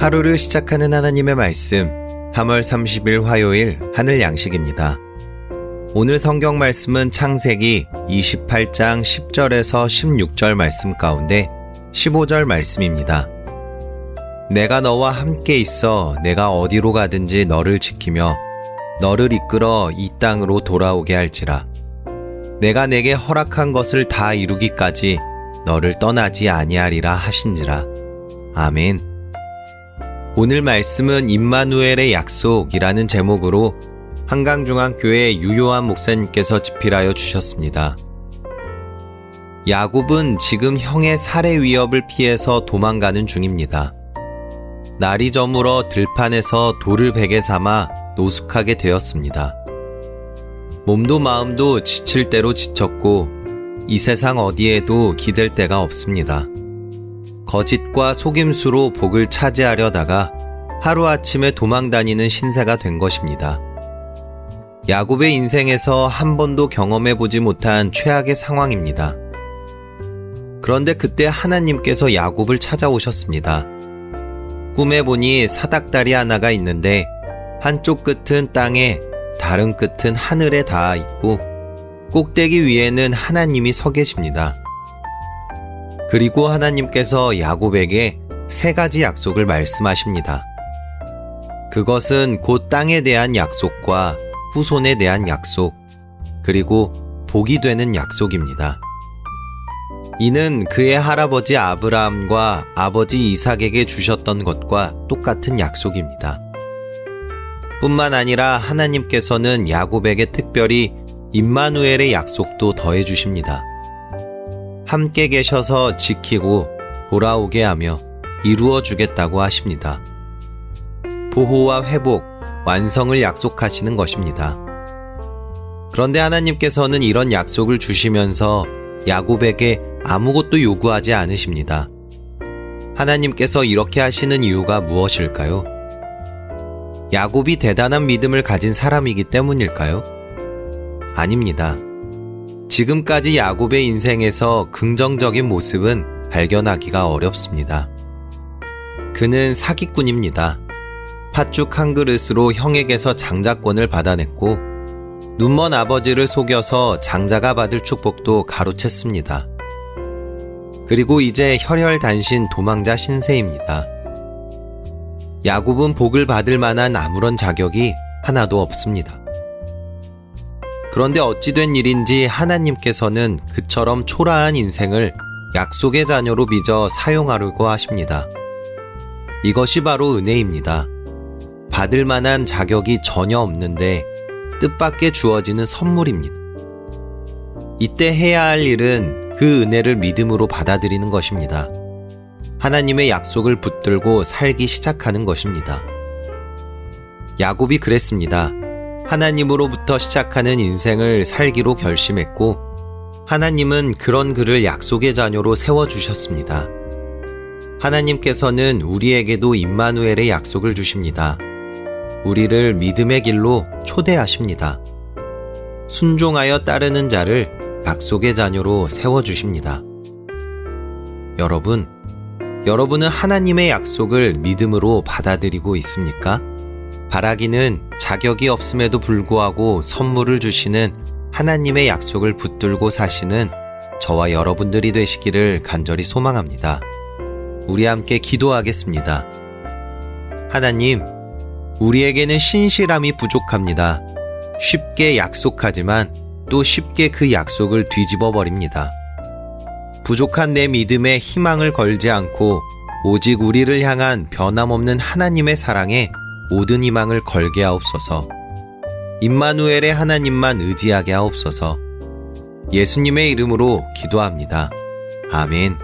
하루를 시작하는 하나님의 말씀 3월 30일 화요일 하늘 양식입니다. 오늘 성경 말씀은 창세기 28장 10절에서 16절 말씀 가운데 15절 말씀입니다. 내가 너와 함께 있어 내가 어디로 가든지 너를 지키며 너를 이끌어 이 땅으로 돌아오게 할지라. 내가 내게 허락한 것을 다 이루기까지 너를 떠나지 아니하리라 하신지라. 아멘. 오늘 말씀은 임마누엘의 약속이라는 제목으로 한강중앙교회 유요한 목사님께서 집필하여 주셨습니다. 야곱은 지금 형의 살해 위협을 피해서 도망가는 중입니다. 날이 저물어 들판에서 돌을 베개 삼아 노숙하게 되었습니다. 몸도 마음도 지칠 대로 지쳤고 이 세상 어디에도 기댈 데가 없습니다. 거짓과 속임수로 복을 차지하려다가 하루아침에 도망다니는 신세가 된 것입니다. 야곱의 인생에서 한 번도 경험해보지 못한 최악의 상황입니다. 그런데 그때 하나님께서 야곱을 찾아오셨습니다. 꿈에 보니 사닥다리 하나가 있는데 한쪽 끝은 땅에 다른 끝은 하늘에 닿아 있고 꼭대기 위에는 하나님이 서 계십니다. 그리고 하나님께서 야곱에게 3가지 약속을 말씀하십니다. 그것은 곧 땅에 대한 약속과 후손에 대한 약속, 그리고 복이 되는 약속입니다. 이는 그의 할아버지 아브라함과 아버지 이삭에게 주셨던 것과 똑같은 약속입니다. 뿐만 아니라 하나님께서는 야곱에게 특별히 임마누엘의 약속도 더해 주십니다. 함께 계셔서 지키고 돌아오게 하며 이루어 주겠다고 하십니다. 보호와 회복, 완성을 약속하시는 것입니다. 그런데 하나님께서는 이런 약속을 주시면서 야곱에게 아무것도 요구하지 않으십니다. 하나님께서 이렇게 하시는 이유가 무엇일까요? 야곱이 대단한 믿음을 가진 사람이기 때문일까요? 아닙니다. 지금까지 야곱의 인생에서 긍정적인 모습은 발견하기가 어렵습니다. 그는 사기꾼입니다. 팥죽 한 그릇으로 형에게서 장자권을 받아냈고 눈먼 아버지를 속여서 장자가 받을 축복도 가로챘습니다. 그리고 이제 혈혈단신 도망자 신세입니다. 야곱은 복을 받을 만한 아무런 자격이 하나도 없습니다. 그런데 어찌 된 일인지 하나님께서는 그처럼 초라한 인생을 약속의 자녀로 빚어 사용하려고 하십니다. 이것이 바로 은혜입니다. 받을 만한 자격이 전혀 없는데 뜻밖의 주어지는 선물입니다. 이때 해야 할 일은 그 은혜를 믿음으로 받아들이는 것입니다. 하나님의 약속을 붙들고 살기 시작하는 것입니다. 야곱이 그랬습니다. 하나님으로부터 시작하는 인생을 살기로 결심했고 하나님은 그런 그를 약속의 자녀로 세워주셨습니다. 하나님께서는 우리에게도 임마누엘의 약속을 주십니다. 우리를 믿음의 길로 초대하십니다. 순종하여 따르는 자를 약속의 자녀로 세워주십니다. 여러분은 하나님의 약속을 믿음으로 받아들이고 있습니까? 바라기는 자격이 없음에도 불구하고 선물을 주시는 하나님의 약속을 붙들고 사시는 저와 여러분들이 되시기를 간절히 소망합니다. 우리 함께 기도하겠습니다. 하나님, 우리에게는 신실함이 부족합니다. 쉽게 약속하지만 또 쉽게 그 약속을 뒤집어 버립니다. 부족한 내 믿음에 희망을 걸지 않고 오직 우리를 향한 변함없는 하나님의 사랑에 모든 희망을 걸게 하옵소서. 임마누엘의 하나님만 의지하게 하옵소서. 예수님의 이름으로 기도합니다. 아멘.